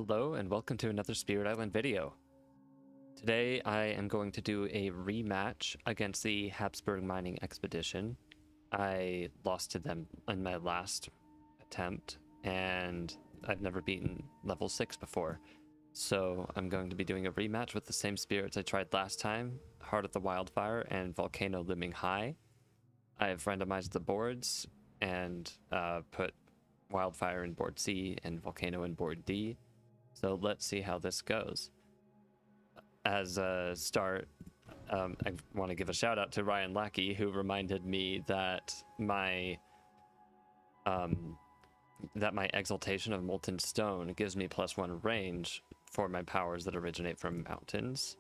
Hello and welcome to another Spirit Island video. Today I am going to do a rematch against the Habsburg mining expedition. I lost to them in my last attempt and I've never beaten level 6 before. So I'm going to be doing a rematch with the same spirits I tried last time, Heart of the Wildfire and Volcano looming high. I've randomized the boards and put Wildfire in board C and Volcano in board D. So let's see how this goes. As a start, I want to give a shout out to Ryan Lackey, who reminded me that my exaltation of molten stone gives me +1 range for my powers that originate from mountains.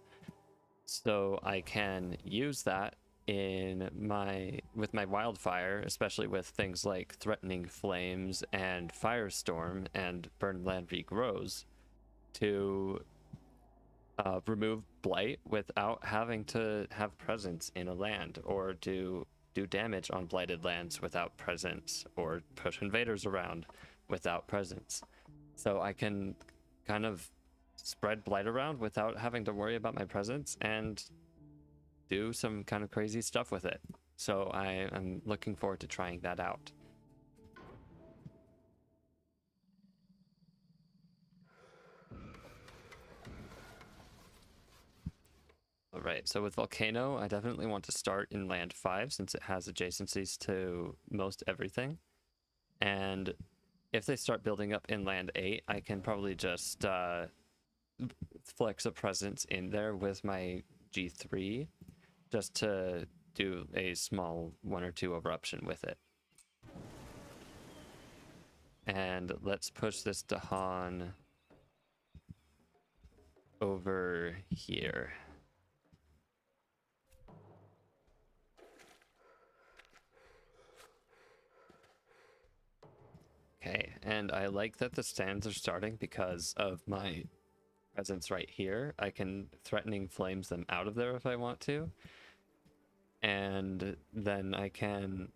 So I can use that with my wildfire, especially with things like threatening flames and firestorm and burn land regrows, to remove blight without having to have presence in a land, or do damage on blighted lands without presence, or push invaders around without presence. So I can kind of spread blight around without having to worry about my presence and do some kind of crazy stuff with it. So I am looking forward to trying that out. Alright, so with Volcano, I definitely want to start in land 5 since it has adjacencies to most everything. And if they start building up in land 8, I can probably just flex a presence in there with my G3 just to do a small 1 or 2 eruption with it. And let's push this Dahan over here. Okay, and I like that the stands are starting because of my presence right here. I can threatening flames them out of there if I want to. And then I can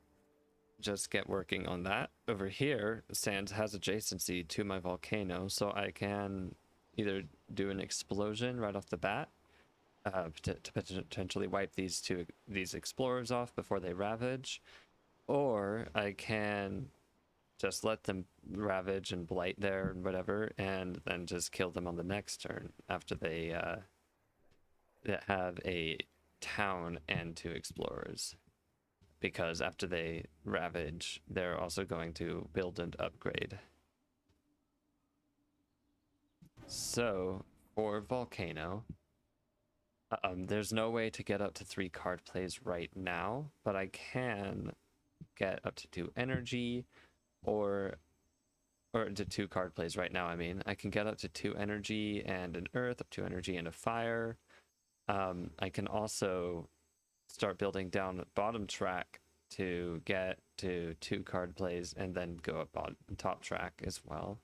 just get working on that. Over here, Sands has adjacency to my volcano, so I can either do an explosion right off the bat to potentially wipe these explorers off before they ravage, or I can just let them ravage and blight there and whatever, and then just kill them on the next turn after they have a town and 2 explorers. Because after they ravage, they're also going to build and upgrade. So for Volcano, there's no way to get up to 3 card plays right now, but I can get up to 2 energy, or to 2 card plays right now. I mean, I can get up to 2 energy and an earth, up to energy and a fire. I can also start building down the bottom track to get to 2 card plays and then go up on top track as well.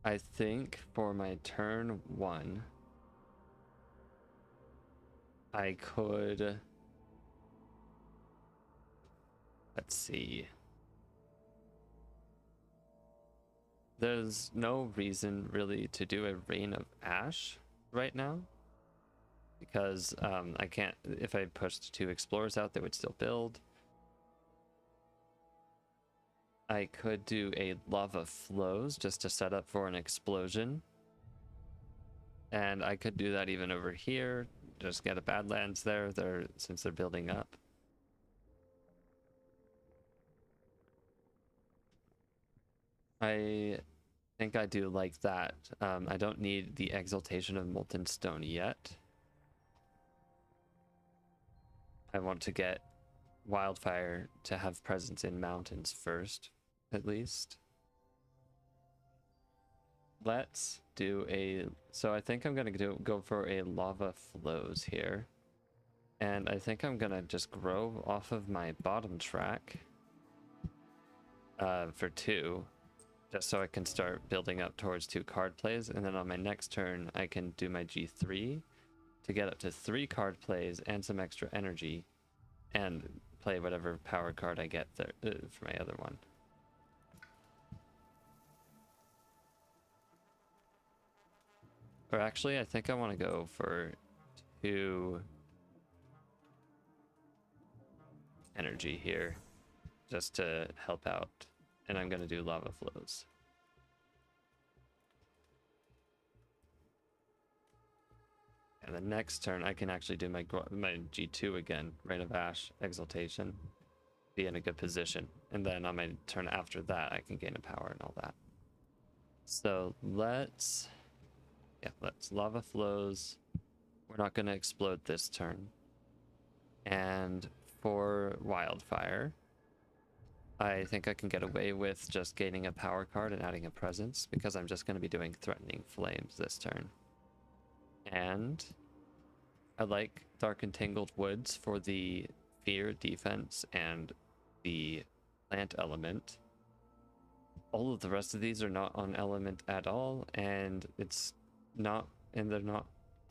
I think for my turn 1, I could, let's see. There's no reason really to do a Rain of Ash right now, because I can't, if I pushed 2 explorers out, they would still build. I could do a Lava Flows just to set up for an explosion. And I could do that even over here, just get a Badlands there, since they're building up. I think I do like that. I don't need the exaltation of molten stone yet. I want to get Wildfire to have presence in mountains first, at least. Let's do so I think I'm gonna go for a Lava Flows here. And I think I'm gonna just grow off of my bottom track for 2. Just so I can start building up towards 2 card plays, and then on my next turn I can do my G3 to get up to 3 card plays and some extra energy, and play whatever power card I get there for my other one. Or actually, I think I want to go for 2 energy here just to help out. And I'm going to do lava flows. And the next turn, I can actually do my G2 again, Rain of Ash, Exaltation, be in a good position. And then on my turn after that, I can gain a power and all that. So let's lava flows. We're not going to explode this turn. And for Wildfire, I think I can get away with just gaining a power card and adding a presence because I'm just going to be doing Threatening Flames this turn. And I like Dark and Tangled Woods for the fear, defense, and the plant element. All of the rest of these are not on element at all, and they're not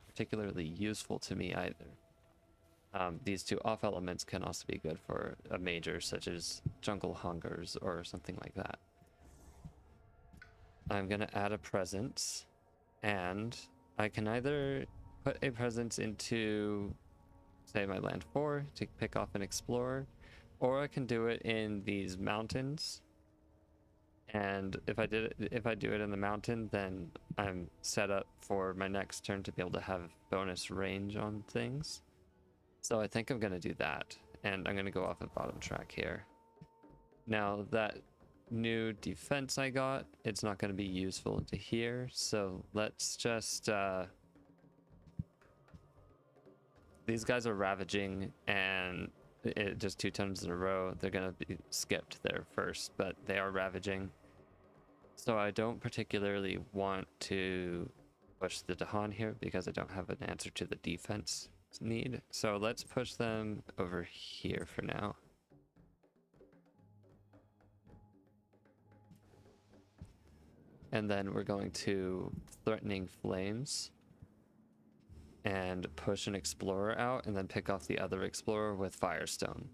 particularly useful to me either. These 2 off elements can also be good for a major such as Jungle Hungers or something like that. I'm gonna add a presence, and I can either put a presence into, say, my land 4 to pick off an explorer, or I can do it in these mountains. And if I do it in the mountain, then I'm set up for my next turn to be able to have bonus range on things. So I think I'm going to do that, and I'm going to go off of bottom track here. Now that new defense I got, it's not going to be useful into here, so let's just these guys are ravaging, and it just 2 turns in a row they're going to be skipped there first, but they are ravaging. So I don't particularly want to push the Dahan here because I don't have an answer to the defense need. So let's push them over here for now. And then we're going to Threatening Flames and push an Explorer out, and then pick off the other Explorer with Firestorm.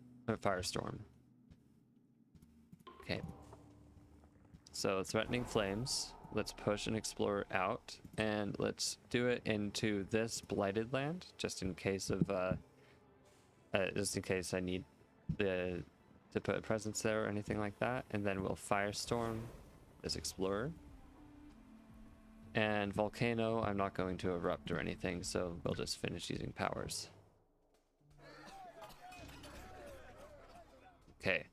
Okay. So Threatening Flames, let's push an Explorer out, and let's do it into this Blighted Land, just in case of I need to put a presence there or anything like that. And then we'll Firestorm this Explorer. And Volcano, I'm not going to erupt or anything, so we'll just finish using powers. Okay.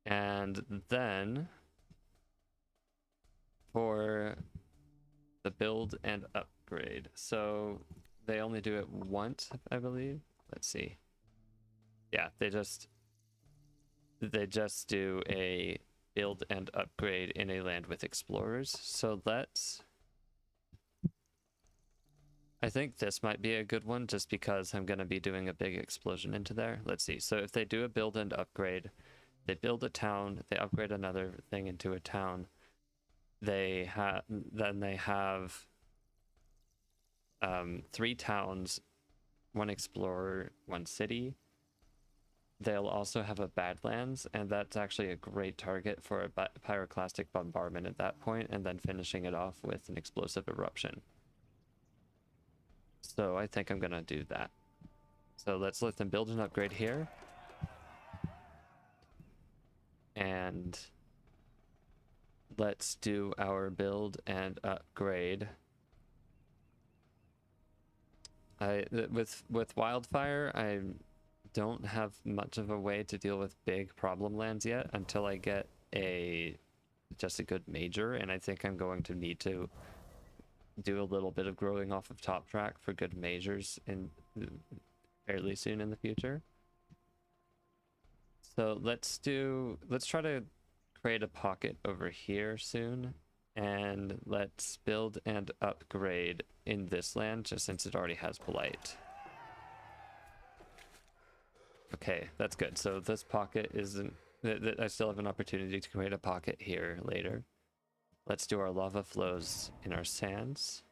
And then for the build and upgrade. So they only do it once, I believe. Let's see. Yeah, they just do a build and upgrade in a land with explorers. So I think this might be a good one just because I'm going to be doing a big explosion into there. Let's see. So if they do a build and upgrade, they build a town, they upgrade another thing into a town. They have 3 towns, 1 explorer, 1 city. They'll also have a Badlands, and that's actually a great target for a pyroclastic bombardment at that point, and then finishing it off with an explosive eruption. So I think I'm gonna do that. So let's let them build an upgrade here. And let's do our build and upgrade. With Wildfire, I don't have much of a way to deal with big problem lands yet until I get just a good major, and I think I'm going to need to do a little bit of growing off of top track for good majors in fairly soon in the future. So let's try to create a pocket over here soon, and let's build and upgrade in this land just since it already has Blight. Okay, that's good. So this pocket isn't, I still have an opportunity to create a pocket here later. Let's do our lava flows in our sands.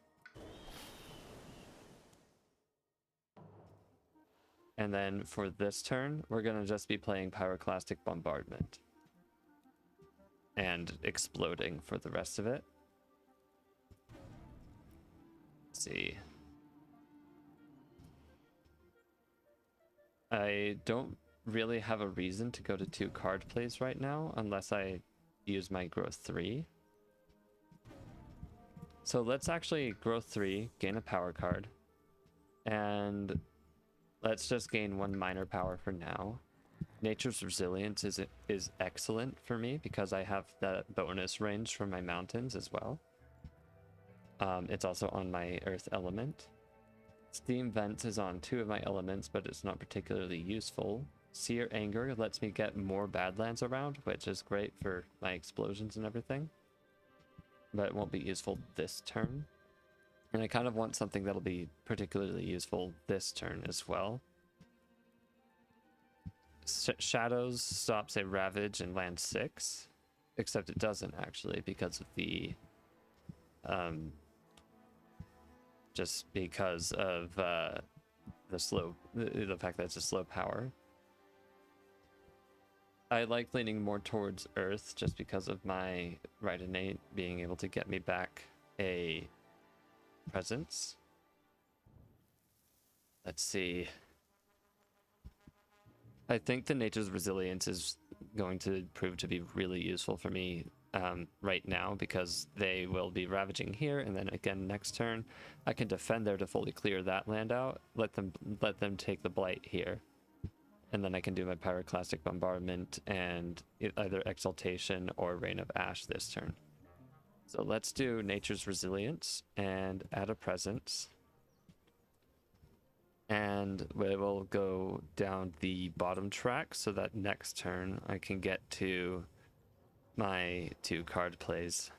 And then for this turn, we're gonna just be playing Pyroclastic Bombardment and exploding for the rest of it. see. I don't really have a reason to go to 2 card plays right now unless I use my growth 3. So let's actually growth 3, gain a power card, and let's just gain 1 minor power for now. Nature's Resilience is excellent for me because I have that bonus range from my mountains as well. It's also on my earth element. Steam Vents is on 2 of my elements, but it's not particularly useful. Seer Anger lets me get more Badlands around, which is great for my explosions and everything. But it won't be useful this turn. And I kind of want something that'll be particularly useful this turn as well. Shadows stops a Ravage in land 6, except it doesn't actually because of the just because of the fact that it's a slow power. I like leaning more towards Earth just because of my right innate being able to get me back a presence. Let's see. I think the Nature's Resilience is going to prove to be really useful for me right now because they will be ravaging here, and then again next turn I can defend there to fully clear that land out, let them take the blight here, and then I can do my Pyroclastic Bombardment and either Exaltation or Rain of Ash this turn. So let's do Nature's Resilience and add a presence. And we will go down the bottom track so that next turn I can get to my 2 card plays.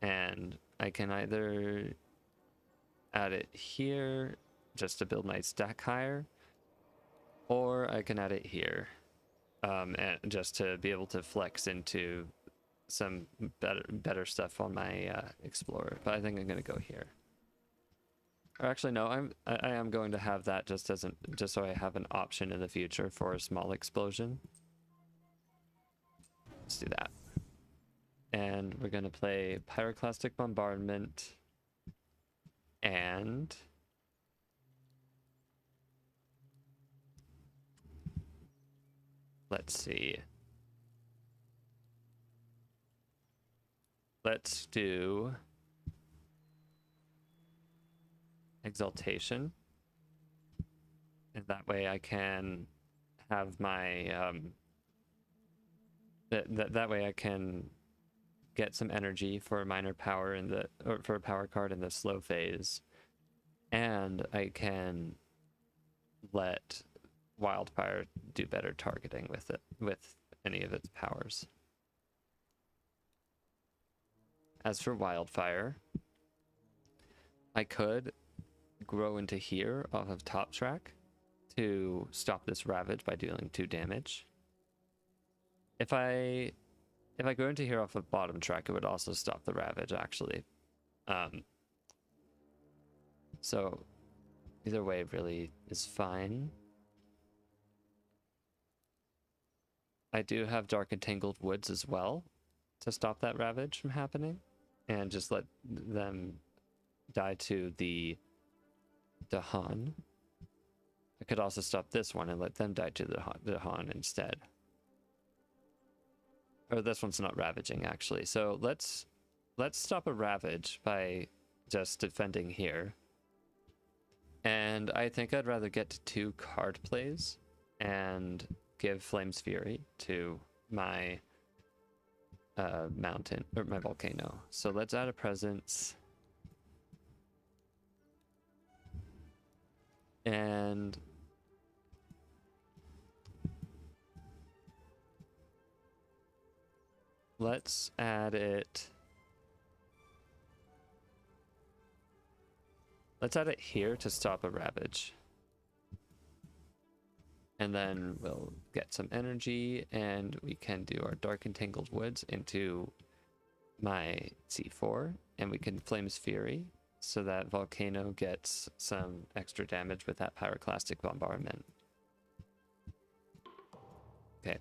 And I can either add it here just to build my stack higher, or I can add it here and just to be able to flex into some better stuff on my Explorer. But I think I'm going to go here. Or actually, no, I am going to have that just so I have an option in the future for a small explosion. Let's do that. And we're going to play Pyroclastic Bombardment and let's see. Let's do Exaltation, and that way I can have my that way I can get some energy for a minor power for a power card in the slow phase, and I can let Wildfire do better targeting with any of its powers. As for Wildfire, I could grow into here off of top track to stop this Ravage by dealing 2 damage. If I go into here off of bottom track, it would also stop the Ravage actually. So either way really is fine. I do have Dark and Tangled Woods as well to stop that Ravage from happening, and just let them die to the Dahan. I could also stop this one and let them die to the Dahan instead. Or this one's not ravaging actually. So let's stop a Ravage by just defending here. And I think I'd rather get to 2 card plays and give Flame's Fury to my mountain or my volcano. So let's add a presence. And let's add it. Let's add it here to stop a Ravage. And then we'll get some energy and we can do our Dark and Tangled Woods into my C4, and we can Flame's Fury so that Volcano gets some extra damage with that Pyroclastic Bombardment. Okay,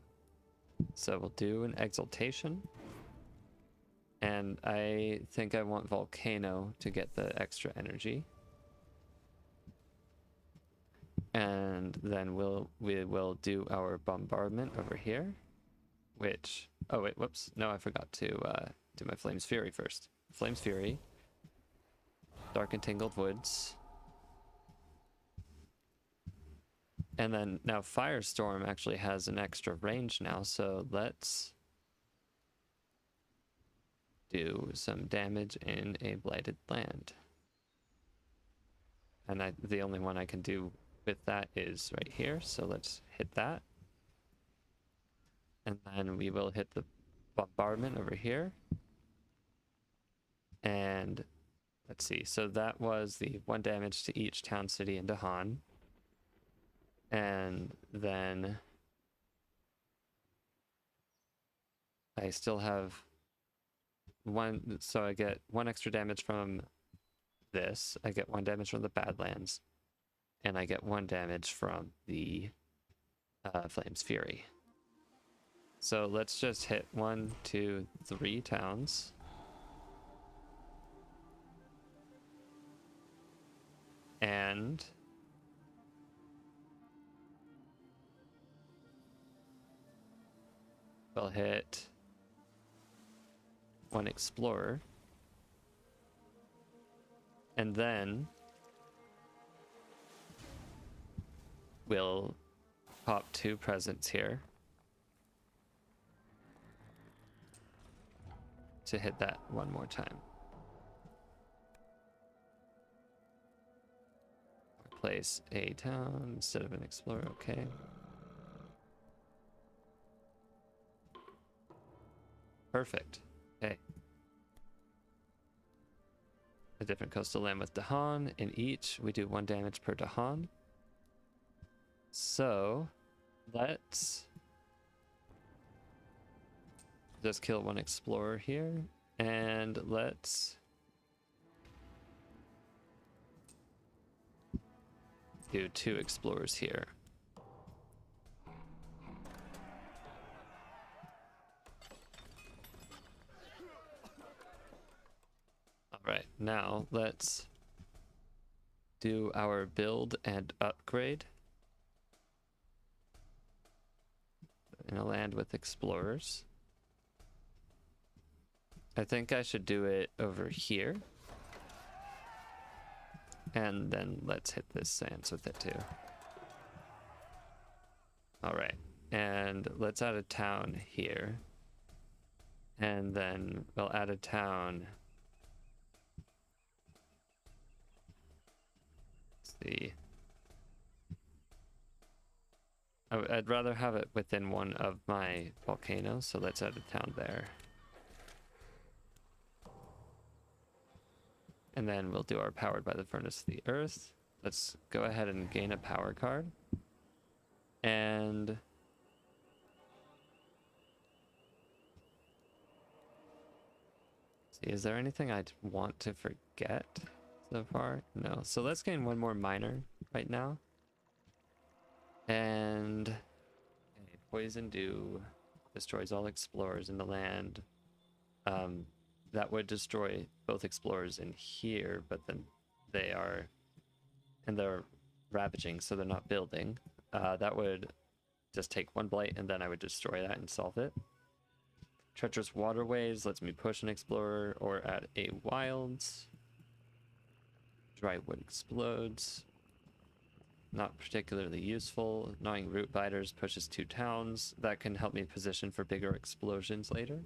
so we'll do an Exaltation. And I think I want Volcano to get the extra energy. And then we will do our bombardment over here, which, oh wait, whoops, no, I forgot to do my Flames Fury first. Flames Fury, Dark and Tangled Woods, and then now Firestorm actually has an extra range now, so let's do some damage in a blighted land. And the only one I can do with that is right here, so let's hit that. And then we will hit the bombardment over here. And let's see, so that was the 1 damage to each town, city, and Dahan. And then I still have 1, so I get 1 extra damage from this. I get 1 damage from the Badlands. And I get 1 damage from the Flames Fury. So let's just hit 1, 2, 3 towns. And we'll hit 1 explorer. And then we'll pop 2 presents here to hit that 1 more time. Place a town instead of an explorer, okay. Perfect. Okay. A different coastal land with Dahan. In each, we do 1 damage per Dahan. So, let's just kill 1 explorer here. And let's do 2 explorers here. Alright, now let's do our build and upgrade in a land with explorers. I think I should do it over here. And then let's hit this sands with it too. Alright, and let's add a town here. And then we'll add a town. Let's see. I'd rather have it within one of my volcanoes, so let's add a town there. And then we'll do our powered by the furnace of the earth. Let's go ahead and gain a power card. And see, is there anything I'd want to forget so far? No. So let's gain 1 more miner right now. And okay, Poison Dew destroys all explorers in the land. That would destroy both explorers in here, but then they're ravaging, so they're not building. That would just take 1 blight, and then I would destroy that and solve it. Treacherous Waterways lets me push an explorer or add a wilds. Dry wood explodes. Not particularly useful. Gnawing root biters pushes 2 towns. That can help me position for bigger explosions later.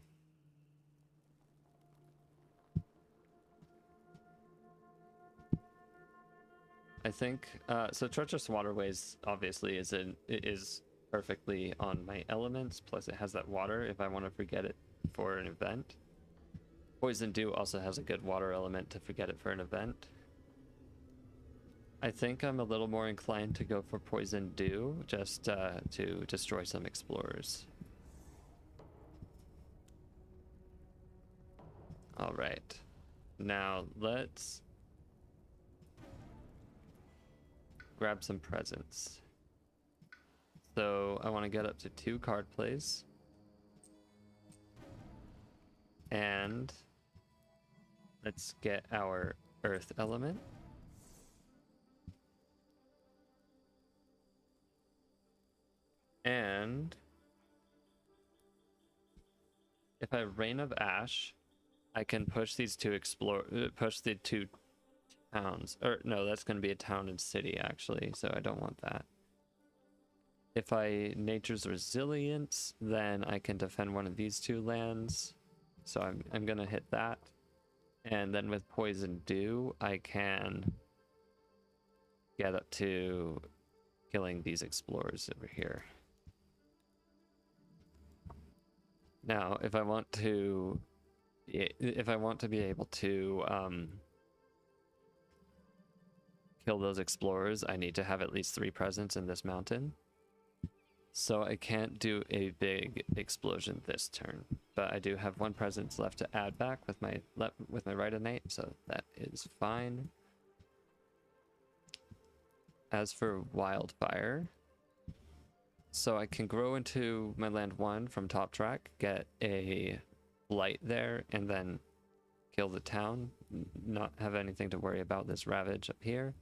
I think so. Treacherous Waterways obviously is perfectly on my elements. Plus, it has that water if I want to forget it for an event. Poison Dew also has a good water element to forget it for an event. I think I'm a little more inclined to go for Poison Dew just to destroy some explorers. All right, now let's grab some presents. So I want to get up to 2 card plays. And let's get our earth element. And if I Rain of Ash, I can push these two push the two towns. Or no, that's going to be a town and city actually, so I don't want that. If I Nature's Resilience, then I can defend one of these two lands. So I'm going to hit that. And then with Poison Dew, I can get up to killing these explorers over here. Now, if I want to be able to kill those explorers, I need to have at least 3 presence in this mountain. So I can't do a big explosion this turn, but I do have 1 presence left to add back with my right innate, so that is fine. As for Wildfire, so I can grow into my land 1 from top track, get a blight there, and then kill the town, not have anything to worry about this ravage up here.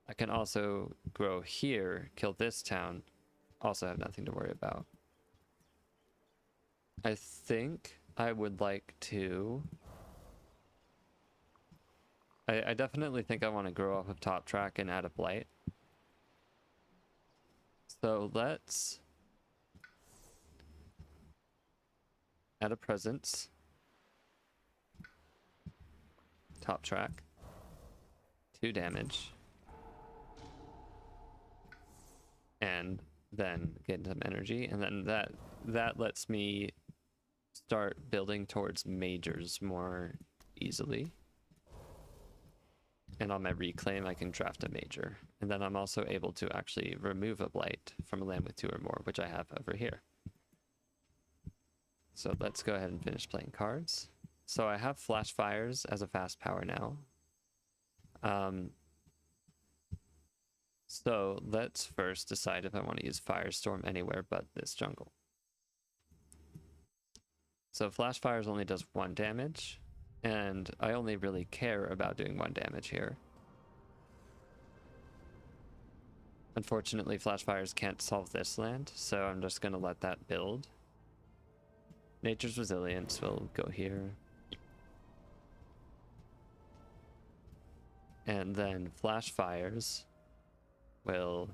I can also grow here, kill this town, also have nothing to worry about. I think I would like to... I definitely think I want to grow off of top track and add a blight. So let's add a presence. Top track. 2 damage. And then get some energy, and then that lets me start building towards majors more easily. And on my reclaim, I can draft a major, and then I'm also able to actually remove a blight from a land with 2 or more, which I have over here. So let's go ahead and finish playing cards. So I have Flash Fires as a fast power now. So let's first decide if I want to use Firestorm anywhere but this jungle. So Flash Fires only does 1 damage, and I only really care about doing 1 damage here. Unfortunately, Flash Fires can't solve this land, so I'm just going to let that build. Nature's Resilience will go here. And then Flash Fires will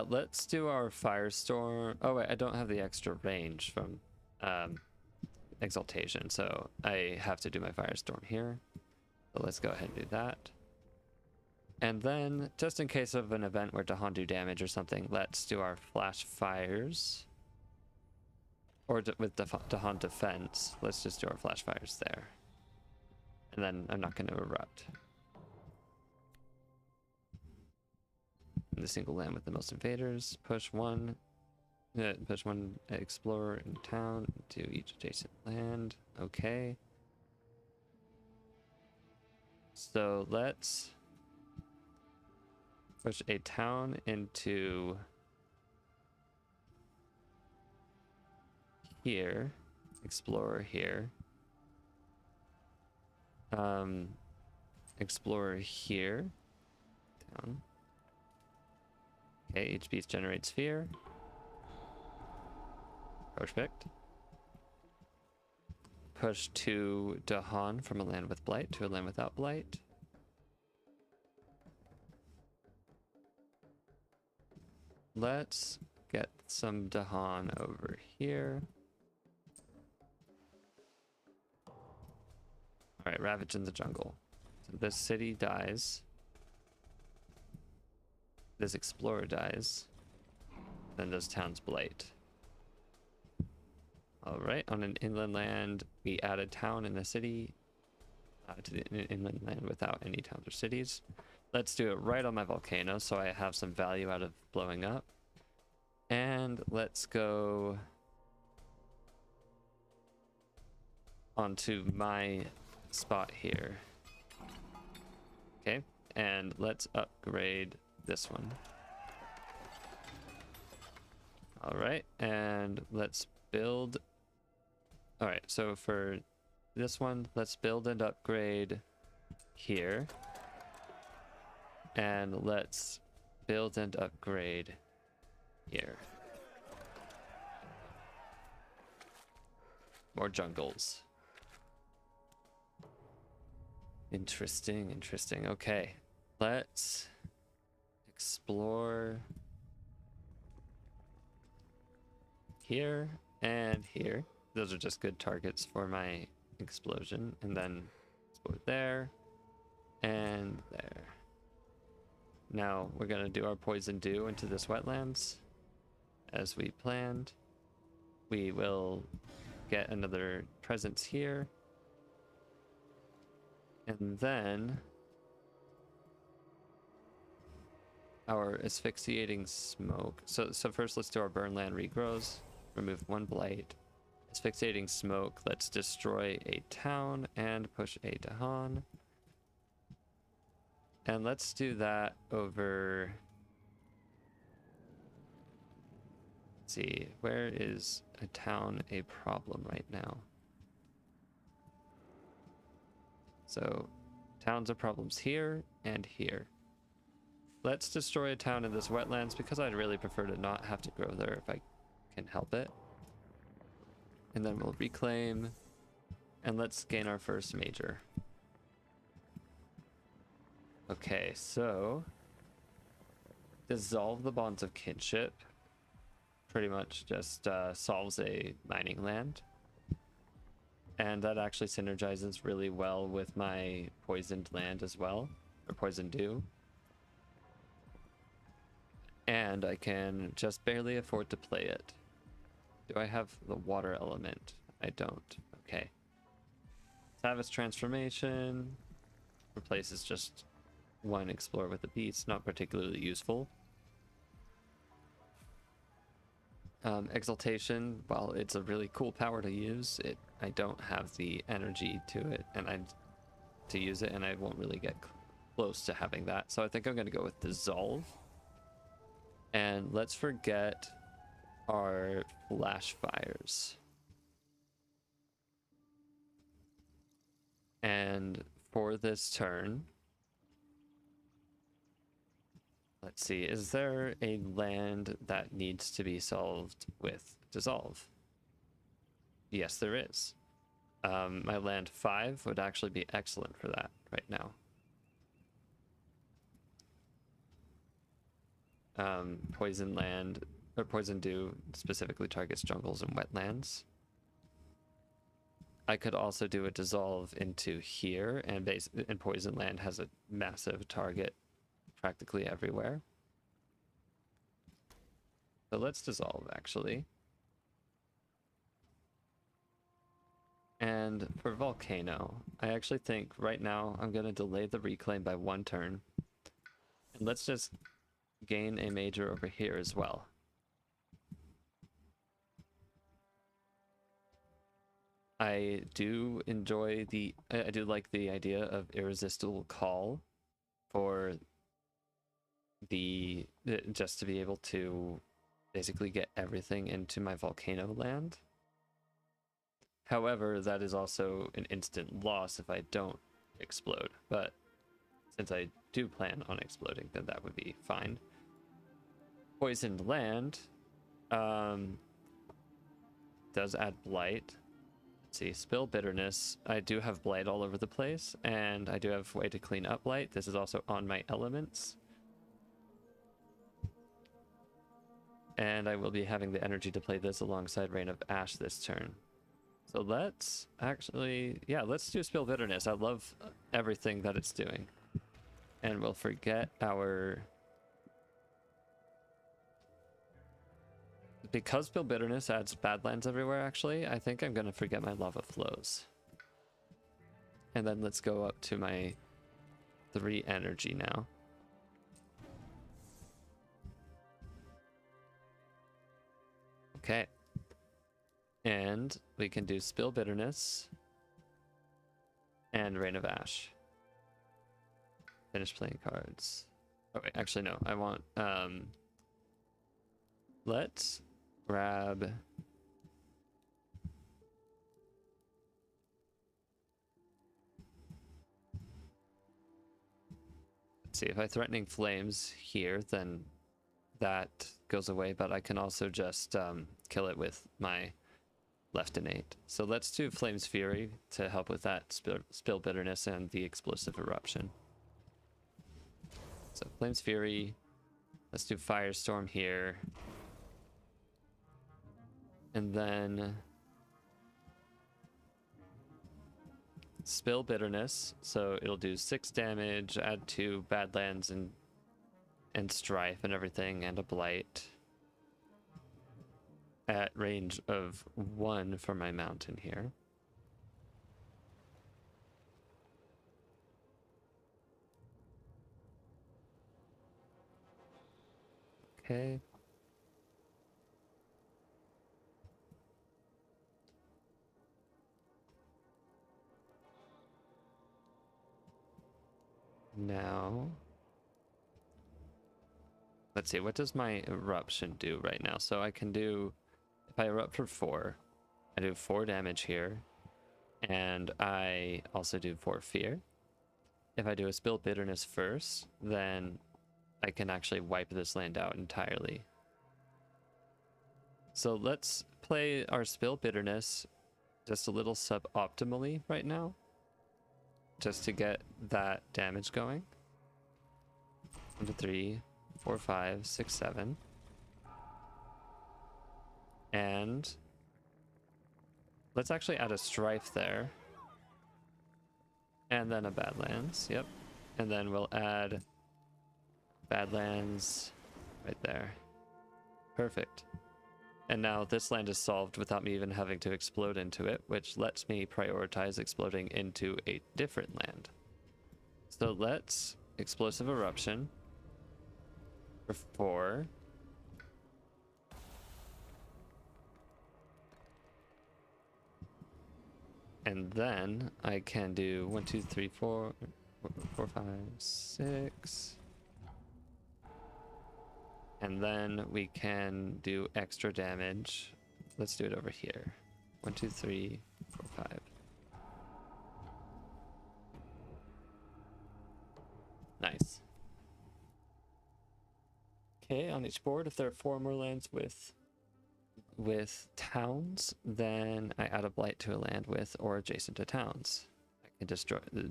let's do our Firestorm. Oh wait, I don't have the extra range from Exaltation, so I have to do my Firestorm here. So let's go ahead and do that. And then, just in case of an event where Dahan do damage or something, let's do our Flash Fires. Or with Dahan Defense, let's just do our Flash Fires there. And then I'm not going to erupt. In the single land with the most invaders, push one explorer in town to each adjacent land. Okay. So let's push a town into here, explorer here, explorer here, down. Okay, each beast generates fear. Perfect. Push to Dahan from a land with blight to a land without blight. Let's get some Dahan over here. Alright, Ravage in the jungle. So this city dies. This explorer dies. Then those towns blight. Alright, on an inland land, we add a town and a city to the inland land without any towns or cities. Let's do it right on my volcano so I have some value out of blowing up. And let's go onto my spot here. Okay, and let's upgrade this one. All right, and let's build. All right, so for this one, let's build and upgrade here. And let's build and upgrade here. More jungles. Interesting, interesting. Okay, let's explore here and here. Those are just good targets for my explosion. And then explore there and there. Now we're gonna do our poison dew into this wetlands as we planned. We will get another presence here. And then our asphyxiating smoke. So first let's do our burn land regrows. Remove one blight. Asphyxiating smoke. Let's destroy a town and push a Dahan. And let's do that over. Let's see, where is a town a problem right now? So towns are problems here and here. Let's destroy a town in this wetlands because I'd really prefer to not have to grow there if I can help it. And then we'll reclaim and let's gain our first major. Okay, so dissolve the bonds of kinship pretty much just solves a mining land. And that actually synergizes really well with my poisoned land as well, or poison dew. And I can just barely afford to play it. Do I have the water element? I don't. Okay. Savage transformation replaces just one explore with a beast, not particularly useful. Exaltation, while it's a really cool power to use, I don't have the energy to it, and to use it, and I won't really get close to having that. So I think I'm going to go with dissolve, and let's forget our flash fires. And for this turn, let's see, is there a land that needs to be solved with dissolve? Yes, there is. My land 5 would actually be excellent for that right now. Poison land, or poison dew specifically targets jungles and wetlands. I could also do a dissolve into here, and poison land has a massive target practically everywhere. So let's dissolve actually. And for Volcano, I actually think right now I'm going to delay the reclaim by 1 turn. And let's just gain a major over here as well. I do like the idea of irresistible call for just to be able to basically get everything into my Volcano land. However, that is also an instant loss if I don't explode, but since I do plan on exploding, then that would be fine. Poisoned land does add blight. Let's see, spill bitterness. I do have blight all over the place, and I do have a way to clean up blight. This is also on my elements. And I will be having the energy to play this alongside Rain of Ash this turn. So let's actually, yeah, let's do Spill Bitterness. I love everything that it's doing. And we'll forget our... Because Spill Bitterness adds Badlands everywhere, actually, I think I'm going to forget my Lava Flows. And then let's go up to my 3 energy now. Okay. And we can do Spill Bitterness and Rain of Ash. Finish playing cards. Oh wait, actually no, I want let's grab let's see, if I threatening flames here, then that goes away, but I can also just kill it with my left innate. So let's do Flame's Fury to help with that spill bitterness and the explosive eruption. So Flame's Fury, let's do Firestorm here. And then Spill Bitterness, so it'll do 6 damage, add 2 Badlands and Strife and everything, and a Blight. At range of 1 for my mountain here. Okay. Now, let's see, what does my eruption do right now? So I can do, if I erupt for 4, I do 4 damage here, and I also do 4 fear. If I do a Spill Bitterness first, then I can actually wipe this land out entirely. So let's play our Spill Bitterness just a little suboptimally right now, just to get that damage going. 1, 2, 3, 4, 5, 6, 7. And let's actually add a Strife there. And then a Badlands, yep. And then we'll add Badlands right there. Perfect. And now this land is solved without me even having to explode into it, which lets me prioritize exploding into a different land. So let's Explosive Eruption for 4. And then I can do 1, 2, 3, 4, 4, 5, 6. And then we can do extra damage. Let's do it over here. 1, 2, 3, 4, 5. Nice. Okay, on each board, if there are 4 more lands with towns, then I add a blight to a land with or adjacent to towns. I can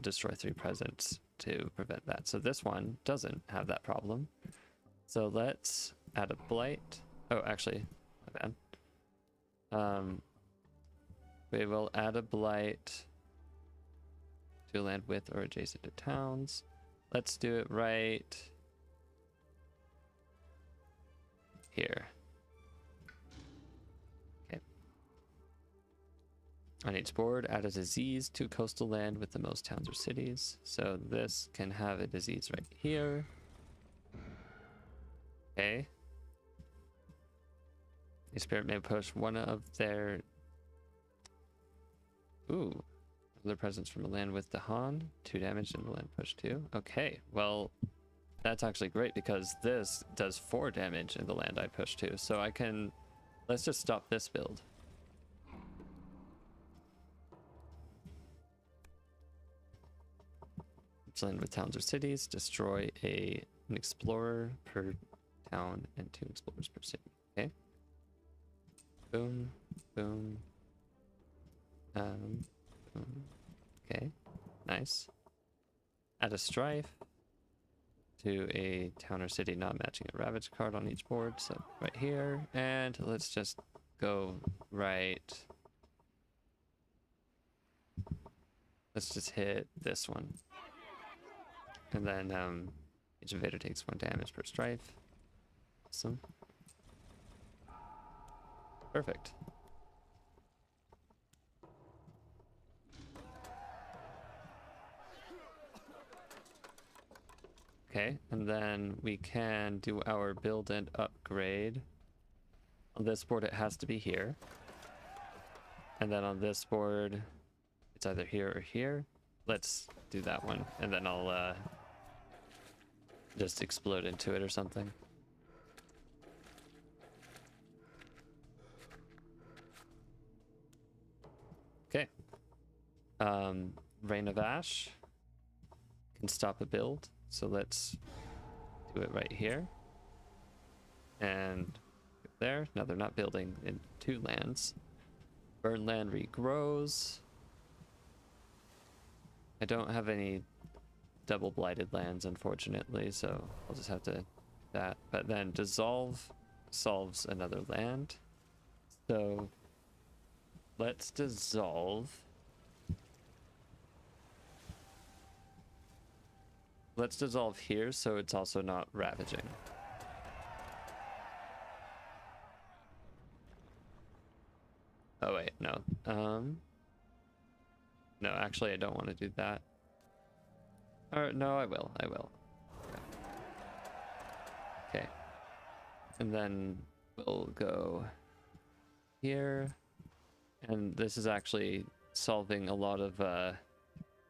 destroy 3 presence to prevent that. So this one doesn't have that problem. So let's add a blight. Oh, actually, my bad. We will add a blight to a land with or adjacent to towns. Let's do it right here. Okay. On each board, add a disease to coastal land with the most towns or cities. So this can have a disease right here. Okay. The spirit may push one of their... Ooh. Other presence from a land with the Han. 2 damage and the land push 2. Okay, well, that's actually great because this does 4 damage in the land I push 2. So I can... Let's just stop this build. Each land with towns or cities. Destroy an explorer per town and 2 explorers per city. Okay. Boom. Boom. Boom. Okay. Nice. Add a Strife to a town or city not matching a Ravage card on each board. So right here. And let's just go right. Let's just hit this one. And then each invader takes 1 damage per Strife. Awesome. Perfect. Okay, and then we can do our build and upgrade. On this board, it has to be here. And then on this board, it's either here or here. Let's do that one, and then I'll just explode into it or something. Rain of Ash can stop a build, so let's do it right here. And there. Now they're not building in 2 lands. Burn land regrows. I don't have any double blighted lands, unfortunately, so I'll just have to do that. But then dissolve solves another land. So let's dissolve. Let's dissolve here so it's also not ravaging. Oh wait, no. No, actually I don't want to do that. Or no, I will. Okay. And then we'll go here. And this is actually solving a lot of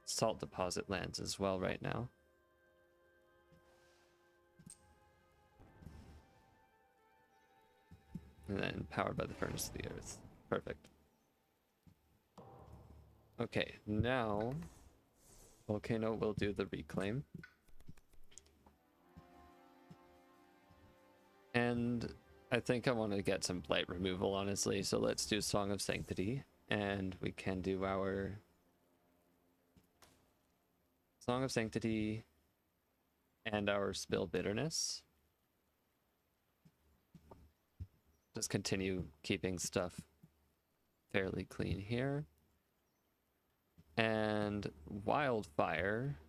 salt deposit lands as well right now. And then powered by the furnace of the earth. Perfect. Okay, now Volcano will do the reclaim. And I think I want to get some blight removal, honestly, so let's do Song of Sanctity, and we can do our Song of Sanctity and our Spill Bitterness. Just continue keeping stuff fairly clean here. And Wildfire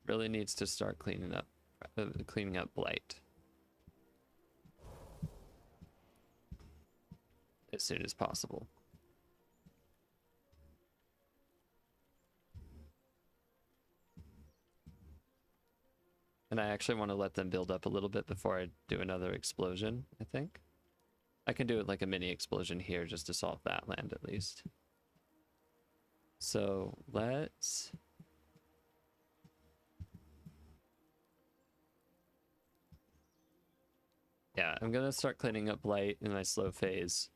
really needs to start cleaning up blight as soon as possible. And I actually want to let them build up a little bit before I do another explosion, I think. I can do it like a mini explosion here just to solve that land at least. So let's... Yeah, I'm gonna start cleaning up blight in my slow phase.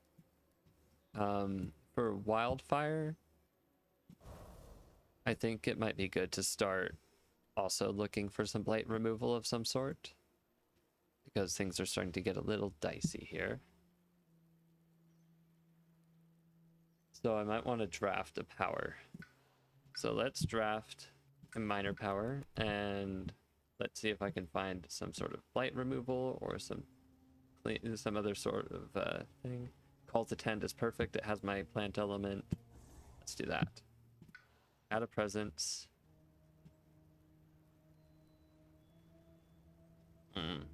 For Wildfire, I think it might be good to start also looking for some blight removal of some sort, because things are starting to get a little dicey here. So I might want to draft a power. So let's draft a minor power, and let's see if I can find some sort of blight removal or some other sort of thing. Call to Tend is perfect. It has my plant element. Let's do that. Add a presence. Okay,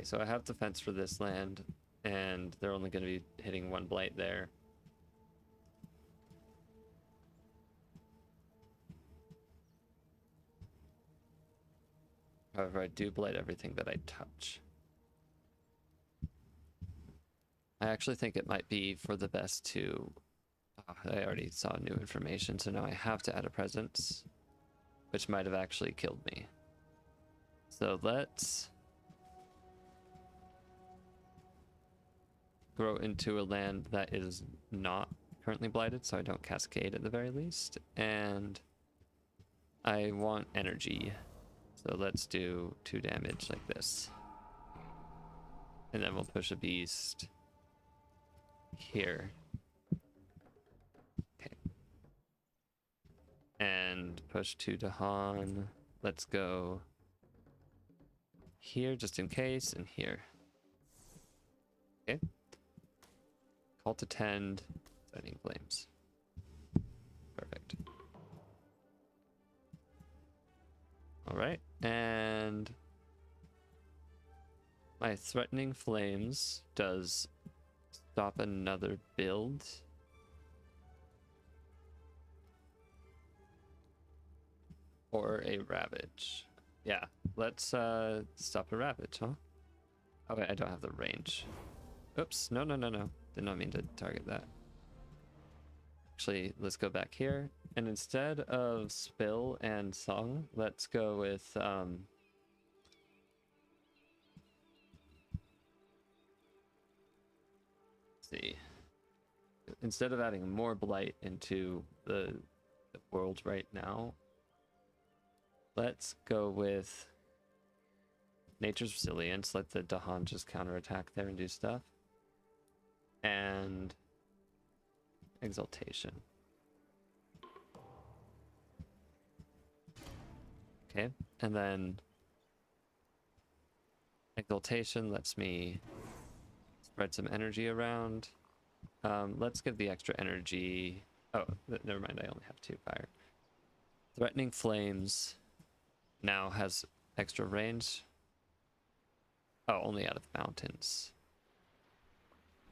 so I have defense for this land, and they're only going to be hitting 1 blight there. However, I do blight everything that I touch. I actually think it might be for the best to... Oh, I already saw new information, so now I have to add a presence, which might have actually killed me. So let's grow into a land that is not currently blighted, so I don't cascade at the very least. And I want energy. So let's do 2 damage like this. And then we'll push a beast here. Okay. And push 2 to Han. Let's go here just in case, and here. Okay. Call to Tend, Setting Flames. Perfect. Alright, and my Threatening Flames does stop another build. Or a Ravage. Yeah, let's stop a Ravage, huh? Okay, I don't have the range. Oops, no. Did not mean to target that. Actually, let's go back here. And instead of Spill and Song, let's go with let's see. instead of adding more blight into the world right now, let's go with nature's resilience. Let the Dahan just counterattack there and do stuff. And exaltation. Okay, and then exaltation lets me spread some energy around. Let's give the extra energy. Oh, never mind. I only have 2 fire. Threatening flames now has extra range. Oh, only out of mountains.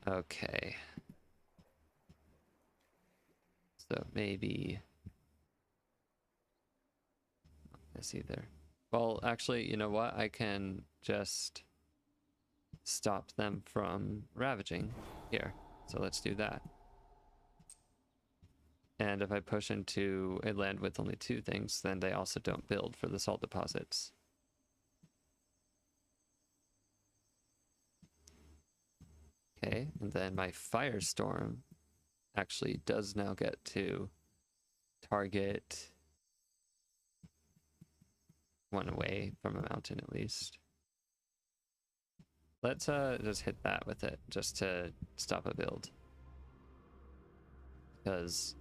Okay. So maybe. I see there. Well, actually, you know what? I can just stop them from ravaging here. So let's do that. And if I push into a land with only 2 things, then they also don't build for the salt deposits. Okay, and then my firestorm actually does now get to target one away from a mountain at least. Let's just hit that with it just to stop a build, because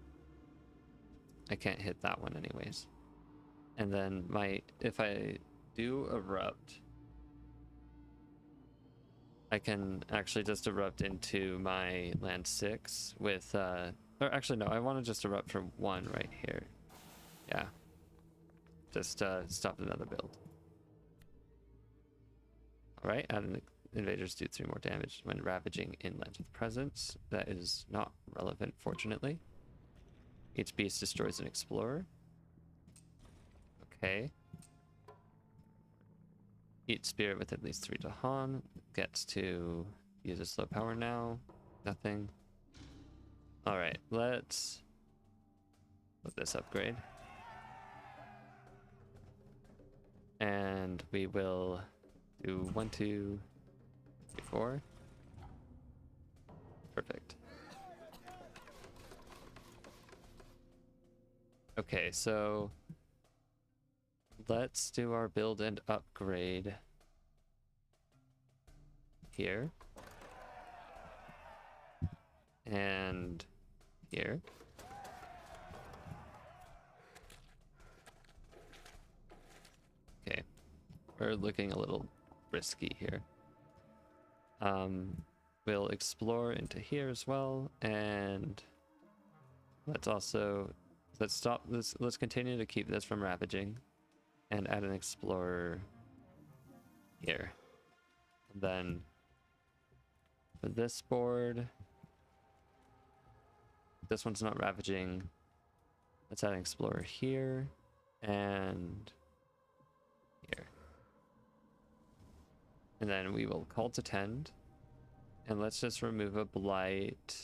I can't hit that one anyways. And then if I do erupt, I can actually just erupt into my land 6 with or actually no, I want to just erupt for 1 right here. Yeah, just stop another build. All right, invaders do 3 more damage when ravaging inland with presence. That is not relevant, fortunately. Each beast destroys an explorer. Okay. Each spirit with at least 3 Dahan gets to use a slow power now. Nothing. All right, let's let this upgrade. And we will do 1, 2, 3, 4. Perfect. Okay, so let's do our build and upgrade here. And here. Okay, we're looking a little risky here. We'll explore into here as well, and let's stop this. Let's continue to keep this from ravaging, and add an explorer here. And then for this board, this one's not ravaging. Let's add an explorer here and here. And then we will call to tend. And let's just remove a blight.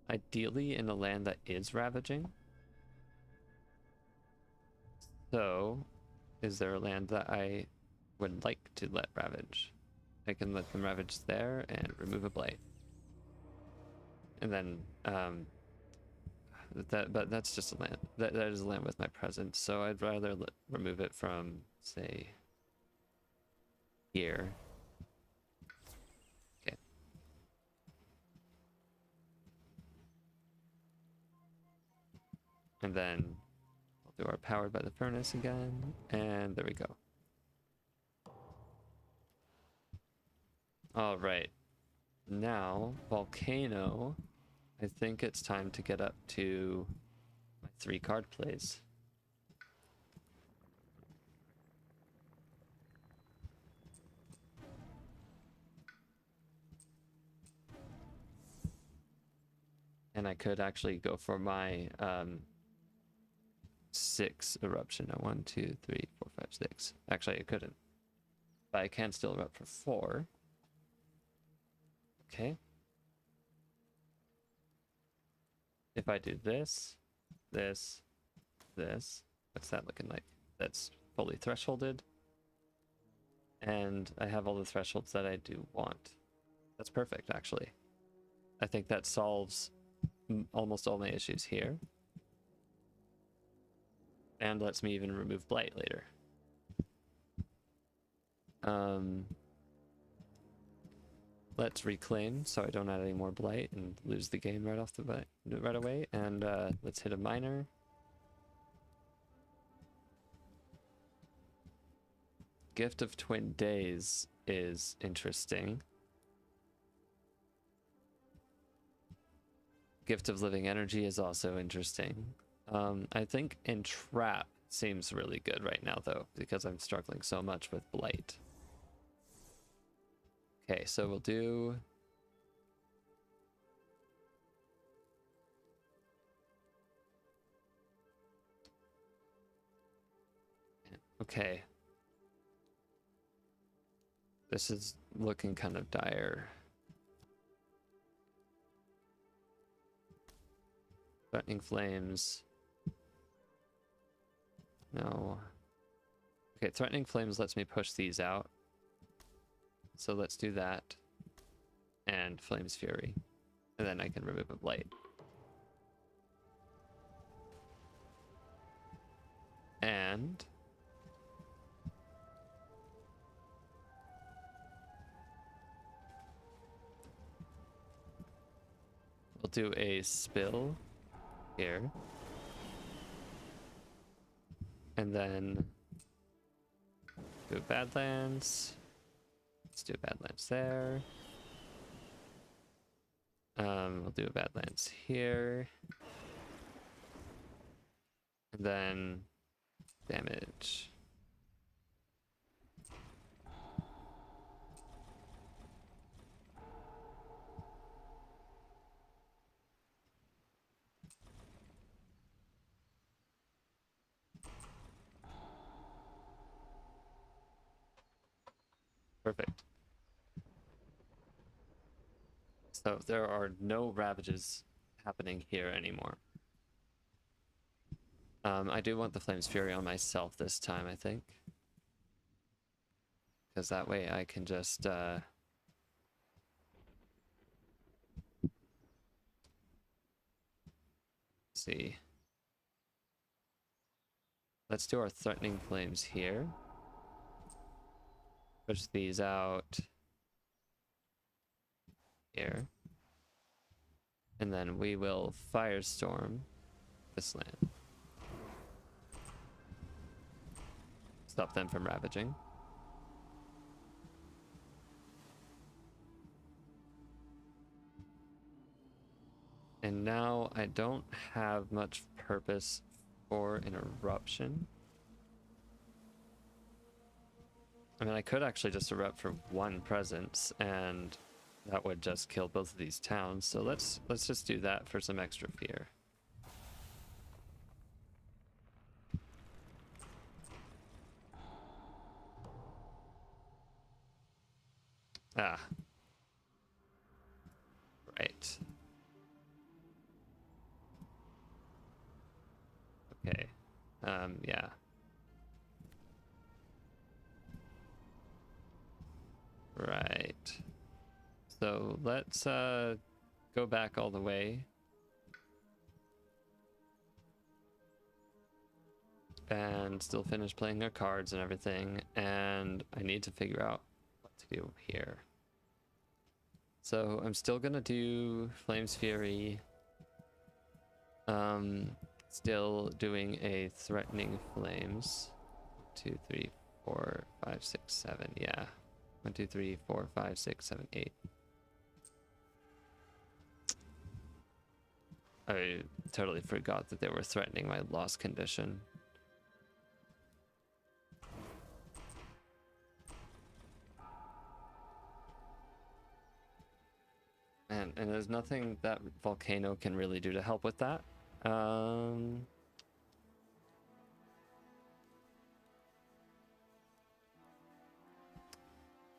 Ideally in a land that is ravaging. So, is there a land that I would like to let ravage? I can let them ravage there and remove a blight. And then, but that's just a land. That is a land with my presence. So I'd rather remove it from, say, here. Okay. And then we'll do our powered by the furnace again, and there we go. All right. Now, Volcano, I think it's time to get up to my 3 card plays. And I could actually go for my 6 eruption at 1, 2, 3, 4, 5, 6. Actually, I couldn't, but I can still erupt for 4. Okay. If I do this, this, what's that looking like? That's fully thresholded. And I have all the thresholds that I do want. That's perfect, actually. I think that solves almost all my issues here. And lets me even remove blight later. Let's reclaim so I don't add any more blight and lose the game right off the bat, right away. And let's hit a miner. Gift of Twin Days is interesting. Gift of Living Energy is also interesting. I think Entrap seems really good right now, though, because I'm struggling so much with Blight. Okay, so we'll do... Okay. This is looking kind of dire. Threatening Flames. No. Okay, Threatening Flames lets me push these out. So let's do that. And Flames Fury. And then I can remove a Blight. And... we'll do a spill here. And then do Badlands. Let's do Badlands there. We'll do a Badlands here. And then damage. Perfect. So there are no ravages happening here anymore. I do want the Flames Fury on myself this time, I think. Because that way I can just... see. Let's do our Threatening Flames here. Push these out here. And then we will Firestorm this land. Stop them from ravaging. And now I don't have much purpose for an eruption. I mean, I could actually just erupt for one presence, and that would just kill both of these towns. So let's just do that for some extra fear. Ah. Right. Okay. Yeah. Right. So let's go back all the way. And still finish playing our cards and everything. And I need to figure out what to do here. So I'm still gonna do Flames Fury. Still doing a Threatening Flames. 2, 3, 4, 5, 6, 7. Yeah. 1, 2, 3, 4, 5, 6, 7, 8. I totally forgot that they were threatening my loss condition. And there's nothing that Volcano can really do to help with that.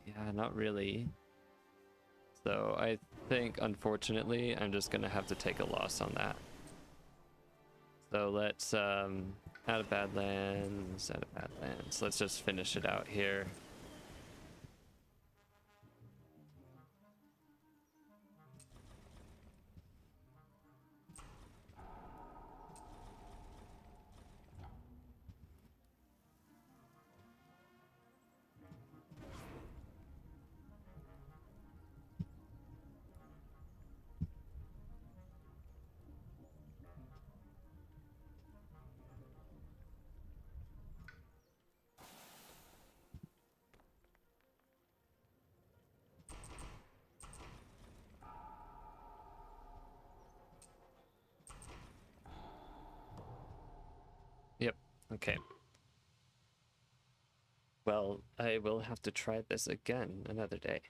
Yeah, not really. So I think, unfortunately, I'm just gonna have to take a loss on that. So let's add a Badlands, add a Badlands. Let's just finish it out here. Okay. Well, I will have to try this again another day.